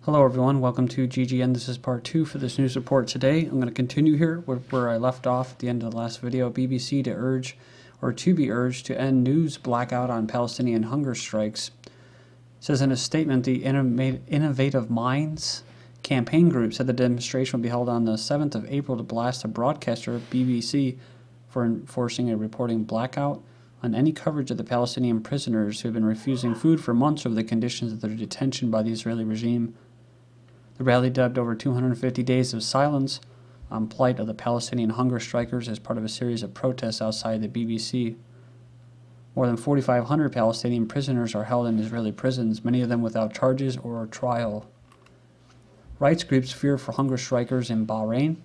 Hello everyone, welcome to GGN. This is part 2 for this news report today. I'm going to continue here where I left off at the end of the last video. BBC to be urged to end news blackout on Palestinian hunger strikes. It says in a statement, the Innovative Minds campaign group said the demonstration will be held on the 7th of April to blast a broadcaster, BBC, for enforcing a reporting blackout on any coverage of the Palestinian prisoners who have been refusing food for months over the conditions of their detention by the Israeli regime. The rally, dubbed over 250 days of silence on plight of the Palestinian hunger strikers, as part of a series of protests outside the BBC. More than 4,500 Palestinian prisoners are held in Israeli prisons, many of them without charges or trial. Rights groups fear for hunger strikers in Bahrain.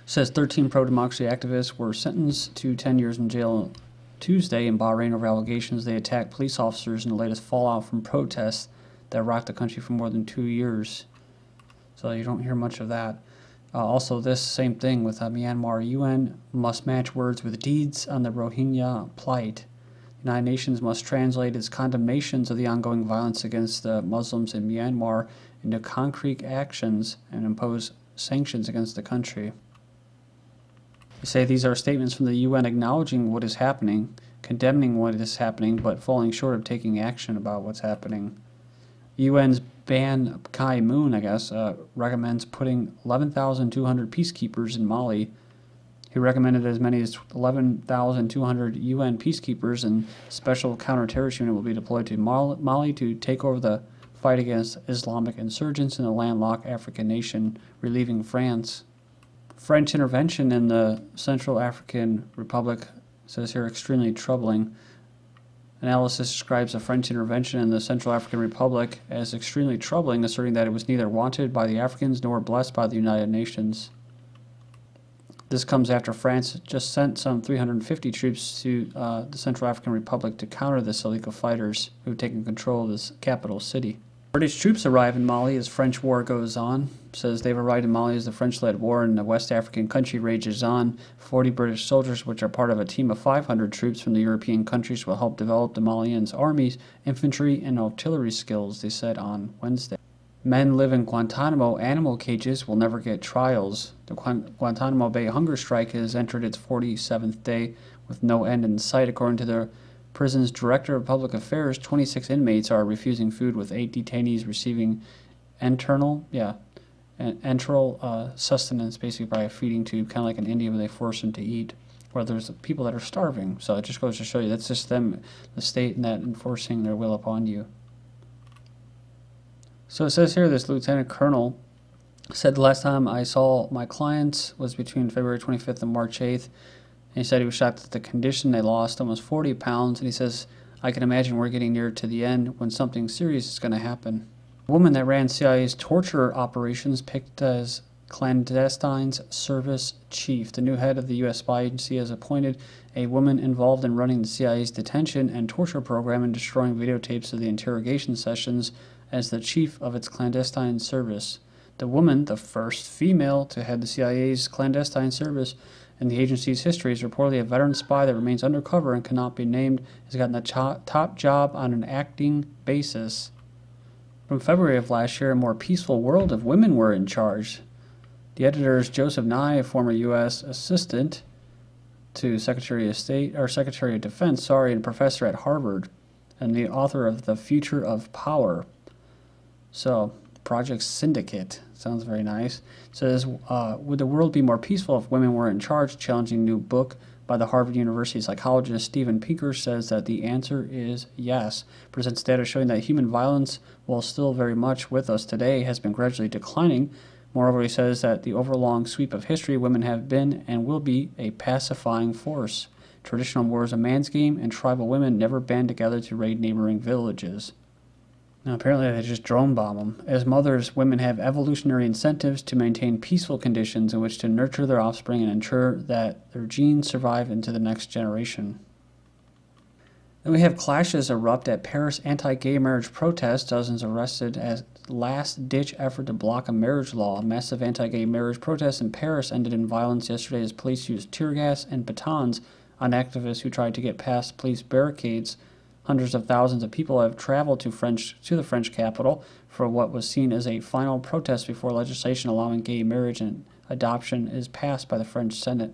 Says 13 pro-democracy activists were sentenced to 10 years in jail Tuesday in Bahrain over allegations they attacked police officers in the latest fallout from protests that rocked the country for more than 2 years. So you don't hear much of that. Also, this same thing with Myanmar. UN must match words with deeds on the Rohingya plight. The United Nations must translate its condemnations of the ongoing violence against the Muslims in Myanmar into concrete actions and impose sanctions against the country. They say these are statements from the UN acknowledging what is happening, condemning what is happening, but falling short of taking action about what's happening. UN's Ban Ki-moon, recommends putting 11,200 peacekeepers in Mali. He recommended as many as 11,200 UN peacekeepers and special counter-terrorist unit will be deployed to Mali to take over the fight against Islamic insurgents in the landlocked African nation, relieving France. French intervention in the Central African Republic, says here, extremely troubling. Analysis describes the French intervention in the Central African Republic as extremely troubling, asserting that it was neither wanted by the Africans nor blessed by the United Nations. This comes after France just sent some 350 troops to the Central African Republic to counter the illegal fighters who have taken control of this capital city. British troops arrive in Mali as French war goes on. Says they've arrived in Mali as the French-led war in the West African country rages on. 40 British soldiers, which are part of a team of 500 troops from the European countries, will help develop the Malians' army's infantry and artillery skills, they said on Wednesday. Men live in Guantanamo animal cages will never get trials. The Guantanamo Bay hunger strike has entered its 47th day with no end in sight, according to the prison's director of public affairs. 26 inmates are refusing food, with 8 detainees receiving enteral sustenance, basically by a feeding tube, kind of like in India where they force them to eat, where there's people that are starving. So it just goes to show you that's just them, the state, and that enforcing their will upon you. So it says here, this lieutenant colonel said the last time I saw my clients was between February 25th and March 8th. And he said he was shocked at the condition. They lost almost 40 pounds. And he says, I can imagine we're getting near to the end when something serious is going to happen. A woman that ran CIA's torture operations picked as clandestine service chief. The new head of the U.S. spy agency has appointed a woman involved in running the CIA's detention and torture program and destroying videotapes of the interrogation sessions as the chief of its clandestine service. The woman, the first female to head the CIA's clandestine service in the agency's history, is reportedly a veteran spy that remains undercover and cannot be named, has gotten the top job on an acting basis. From February of last year, a more peaceful world if women were in charge. The editor is Joseph Nye, a former U.S. assistant to Secretary of Defense, and professor at Harvard, and the author of The Future of Power. So, Project Syndicate. Sounds very nice. It says, would the world be more peaceful if women were in charge? Challenging new book by the Harvard University psychologist Steven Pinker says that the answer is yes. Presents data showing that human violence, while still very much with us today, has been gradually declining. Moreover, he says that the overlong sweep of history, women have been and will be a pacifying force. Traditional war is a man's game, and tribal women never band together to raid neighboring villages. Now, apparently they just drone bomb them. As mothers, women have evolutionary incentives to maintain peaceful conditions in which to nurture their offspring and ensure that their genes survive into the next generation. Then we have clashes erupt at Paris anti-gay marriage protest. Dozens arrested as last-ditch effort to block a marriage law. A massive anti-gay marriage protest in Paris ended in violence yesterday as police used tear gas and batons on activists who tried to get past police barricades Hundreds of thousands of people have traveled to the French capital for what was seen as a final protest before legislation allowing gay marriage and adoption is passed by the French Senate.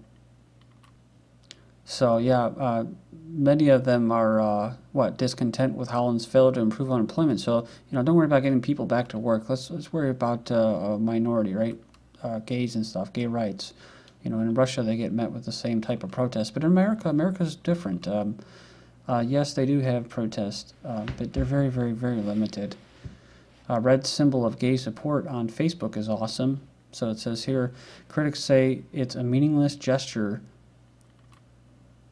So yeah, many of them are discontent with Holland's failure to improve unemployment. So don't worry about getting people back to work. Let's worry about a minority, right? Gays and stuff, gay rights. In Russia they get met with the same type of protest, but in America's different. Yes, they do have protests, but they're very, very, very limited. Red symbol of gay support on Facebook is awesome. So it says here, critics say it's a meaningless gesture.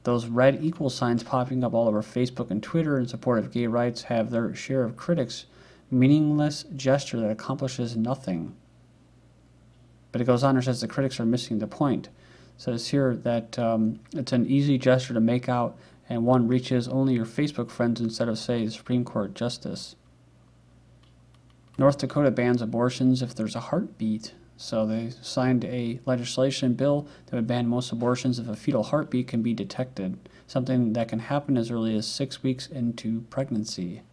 Those red equal signs popping up all over Facebook and Twitter in support of gay rights have their share of critics. Meaningless gesture that accomplishes nothing. But it goes on and says the critics are missing the point. It says here that it's an easy gesture to make out and one reaches only your Facebook friends instead of, say, the Supreme Court Justice. North Dakota bans abortions if there's a heartbeat. So they signed a legislation bill that would ban most abortions if a fetal heartbeat can be detected, something that can happen as early as 6 weeks into pregnancy.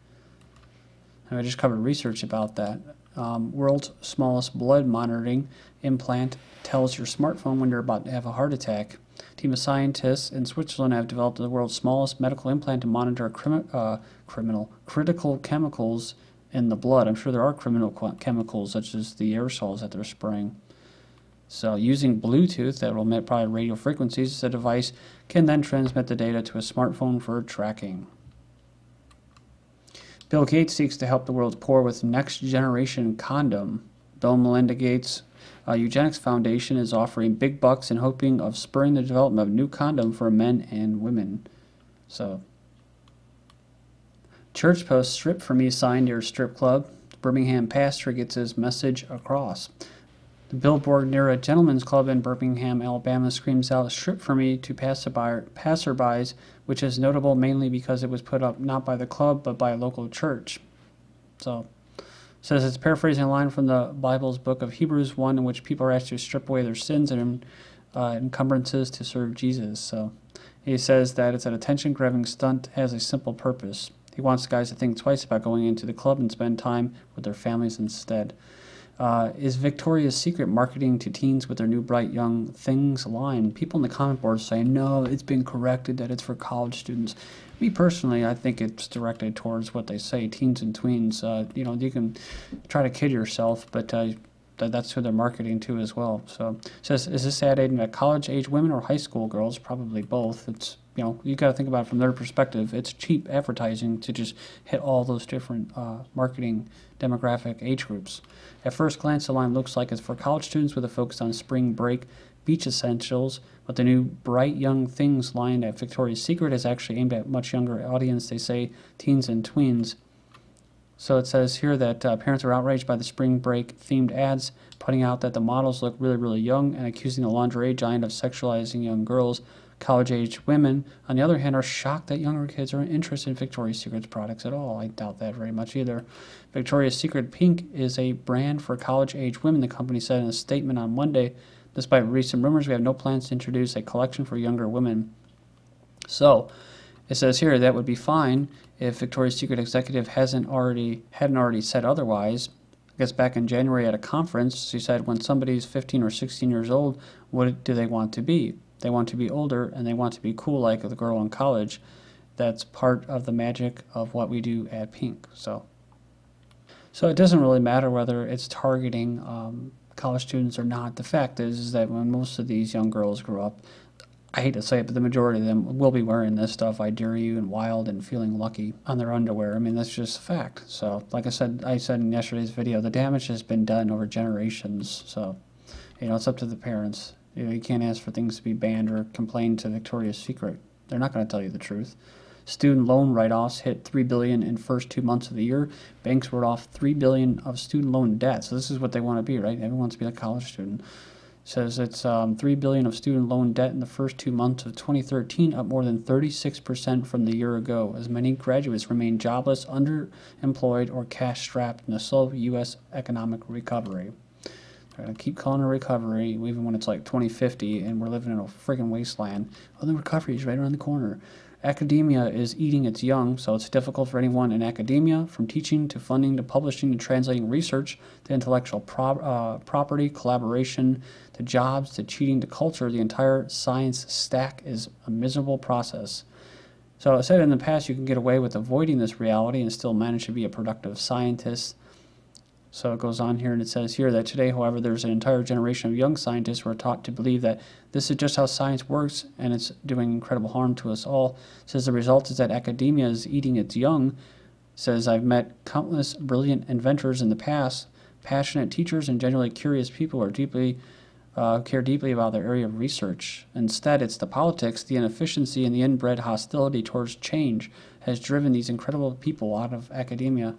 And I just covered research about that. World's smallest blood monitoring implant tells your smartphone when you're about to have a heart attack. A team of scientists in Switzerland have developed the world's smallest medical implant to monitor critical chemicals in the blood. I'm sure there are criminal chemicals such as the aerosols that they're spraying. So using Bluetooth that will emit probably radio frequencies, the device can then transmit the data to a smartphone for tracking. Bill Gates seeks to help the world's poor with next-generation condom. Bill and Melinda Gates Eugenics Foundation is offering big bucks and hoping of spurring the development of new condom for men and women. So, church post strip for me sign near strip club. The Birmingham pastor gets his message across. The billboard near a gentleman's club in Birmingham, Alabama screams out strip for me to passerbys, which is notable mainly because it was put up not by the club but by a local church. So, says it's paraphrasing a line from the Bible's book of Hebrews 1 in which people are asked to strip away their sins and encumbrances to serve Jesus. So he says that it's an attention-grabbing stunt, has a simple purpose. He wants guys to think twice about going into the club and spend time with their families instead. Is Victoria's Secret marketing to teens with their new Bright Young Things line? People in the comment boards say, no, it's been corrected that it's for college students. Me personally, I think it's directed towards what they say, teens and tweens. You can try to kid yourself, but that's who they're marketing to as well. So it says, is this ad aimed at college-age women or high school girls? Probably both. It's you got to think about it from their perspective. It's cheap advertising to just hit all those different marketing demographic age groups. At first glance, the line looks like it's for college students with a focus on spring break beach essentials, but the new Bright Young Things line at Victoria's Secret is actually aimed at a much younger audience. They say teens and tweens. So it says here that parents are outraged by the spring break themed ads, pointing out that the models look really, really young and accusing the lingerie giant of sexualizing young girls. College-age women, on the other hand, are shocked that younger kids are interested in Victoria's Secret's products at all. I doubt that very much either. Victoria's Secret Pink is a brand for college-age women, the company said in a statement on Monday. Despite recent rumors, we have no plans to introduce a collection for younger women. So, it says here that would be fine if Victoria's Secret executive hadn't already said otherwise. I guess back in January at a conference, she said when somebody's 15 or 16 years old, what do they want to be? They want to be older, and they want to be cool like the girl in college. That's part of the magic of what we do at Pink. So it doesn't really matter whether it's targeting college students or not. The fact is that when most of these young girls grow up, I hate to say it, but the majority of them will be wearing this stuff, I Dare You and Wild, and feeling lucky on their underwear. I mean, that's just a fact. So like I said in yesterday's video, the damage has been done over generations. So, it's up to the parents. You can't ask for things to be banned or complain to Victoria's Secret. They're not going to tell you the truth. Student loan write-offs hit $3 billion in first 2 months of the year. Banks wrote off $3 billion of student loan debt. So this is what they want to be, right? Everyone wants to be a college student. It says it's $3 billion of student loan debt in the first 2 months of 2013, up more than 36% from the year ago, as many graduates remain jobless, underemployed, or cash-strapped in the slow U.S. economic recovery. They're going to keep calling it a recovery, even when it's like 2050 and we're living in a freaking wasteland. Oh, the recovery is right around the corner. Academia is eating its young, so it's difficult for anyone in academia, from teaching to funding to publishing to translating research to intellectual property, collaboration to jobs to cheating to culture. The entire science stack is a miserable process. So I said in the past you can get away with avoiding this reality and still manage to be a productive scientist. So it goes on here and it says here that today, however, there's an entire generation of young scientists who are taught to believe that this is just how science works and it's doing incredible harm to us all. It says the result is that academia is eating its young. It says I've met countless brilliant inventors in the past, passionate teachers and generally curious people who are care deeply about their area of research. Instead, it's the politics, the inefficiency, and the inbred hostility towards change has driven these incredible people out of academia.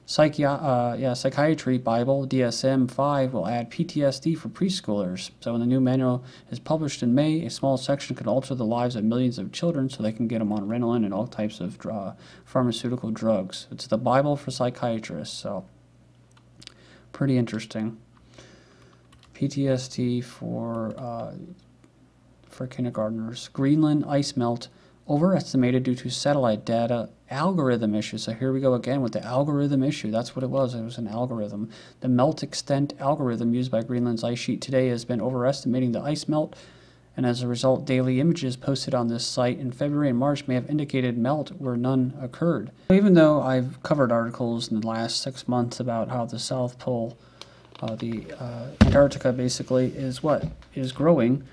Psychiatry Bible DSM-5 will add PTSD for preschoolers. So when the new manual is published in May, a small section could alter the lives of millions of children so they can get them on Ritalin and all types of pharmaceutical drugs. It's the Bible for psychiatrists, so pretty interesting. PTSD for kindergartners. Greenland ice melt overestimated due to satellite data algorithm issue. So here we go again with the algorithm issue. That's what it was. It was an algorithm. The melt extent algorithm used by Greenland's ice sheet today has been overestimating the ice melt, and as a result, daily images posted on this site in February and March may have indicated melt where none occurred. Even though I've covered articles in the last 6 months about how the South Pole, Antarctica basically is growing,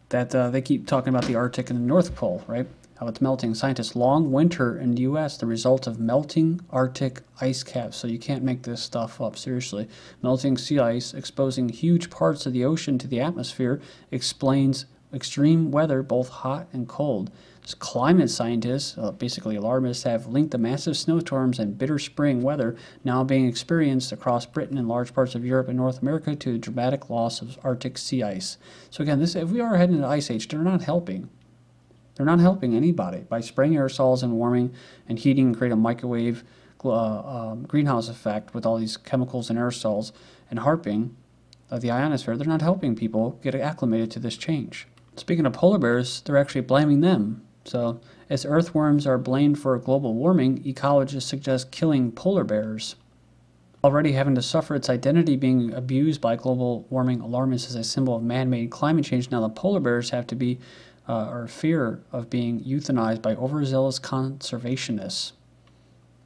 that they keep talking about the Arctic and the North Pole, right? How it's melting. Scientists, long winter in the U.S., the result of melting Arctic ice caps. So you can't make this stuff up, seriously. Melting sea ice, exposing huge parts of the ocean to the atmosphere, explains extreme weather, both hot and cold. Climate scientists, basically alarmists, have linked the massive snowstorms and bitter spring weather now being experienced across Britain and large parts of Europe and North America to the dramatic loss of Arctic sea ice. So again, if we are heading into ice age, they're not helping. They're not helping anybody by spraying aerosols and warming and heating and create a microwave greenhouse effect with all these chemicals and aerosols and harping of the ionosphere. They're not helping people get acclimated to this change. Speaking of polar bears, they're actually blaming them. So as earthworms are blamed for global warming, ecologists suggest killing polar bears. Already having to suffer its identity being abused by global warming alarmists as a symbol of man-made climate change, now the polar bears have to be or fear of being euthanized by overzealous conservationists.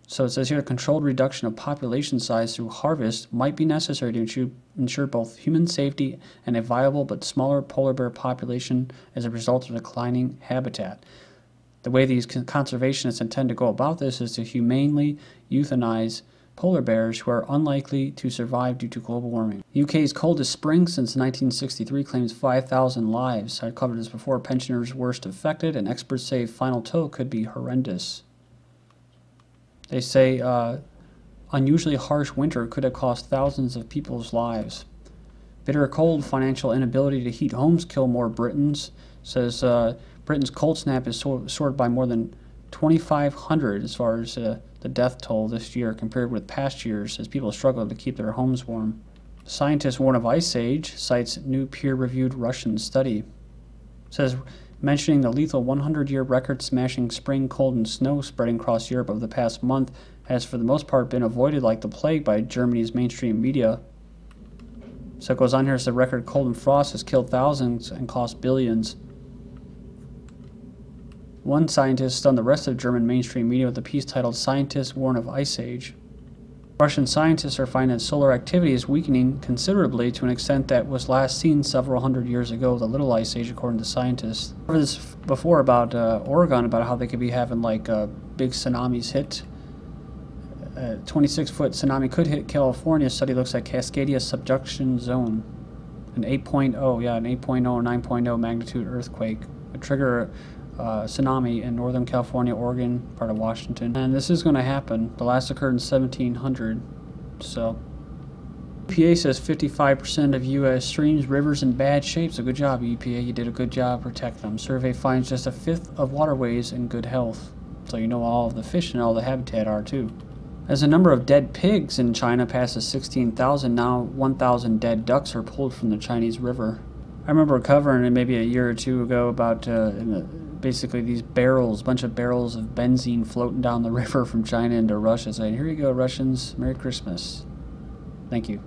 So it says here, a controlled reduction of population size through harvest might be necessary to ensure both human safety and a viable but smaller polar bear population as a result of declining habitat. The way these conservationists intend to go about this is to humanely euthanize polar bears who are unlikely to survive due to global warming. UK's coldest spring since 1963 claims 5,000 lives. I covered this before. Pensioners worst affected, and experts say final toll could be horrendous. They say unusually harsh winter could have cost thousands of people's lives. Bitter cold, financial inability to heat homes kill more Britons. Says Britain's cold snap is soared by more than 2,500 as far as the death toll this year compared with past years as people struggle to keep their homes warm. Scientists warn of ice age, cites new peer-reviewed Russian study. Says, mentioning the lethal 100-year record-smashing spring cold and snow spreading across Europe over the past month has for the most part been avoided like the plague by Germany's mainstream media. So it goes on here, the record cold and frost has killed thousands and cost billions. One scientist stunned the rest of German mainstream media with a piece titled "Scientists Warn of Ice Age." Russian scientists are finding that solar activity is weakening considerably to an extent that was last seen several hundred years ago, the Little Ice Age, according to scientists. I've heard this before about Oregon, about how they could be having like big tsunamis hit. A 26-foot tsunami could hit California. Study looks at Cascadia subduction zone. An 8.0 or 9.0 magnitude earthquake would trigger tsunami in Northern California, Oregon, part of Washington. And this is going to happen. The last occurred in 1700. So EPA says 55% of U.S. streams, rivers in bad shape. So good job, EPA. You did a good job protecting them. Survey finds just a fifth of waterways in good health. So you know all of the fish and all the habitat are too. As the number of dead pigs in China passes 16,000, now 1,000 dead ducks are pulled from the Chinese river. I remember covering it maybe a year or two ago about basically these barrels, bunch of barrels of benzene floating down the river from China into Russia, saying, "Here you go, Russians, Merry Christmas." Thank you.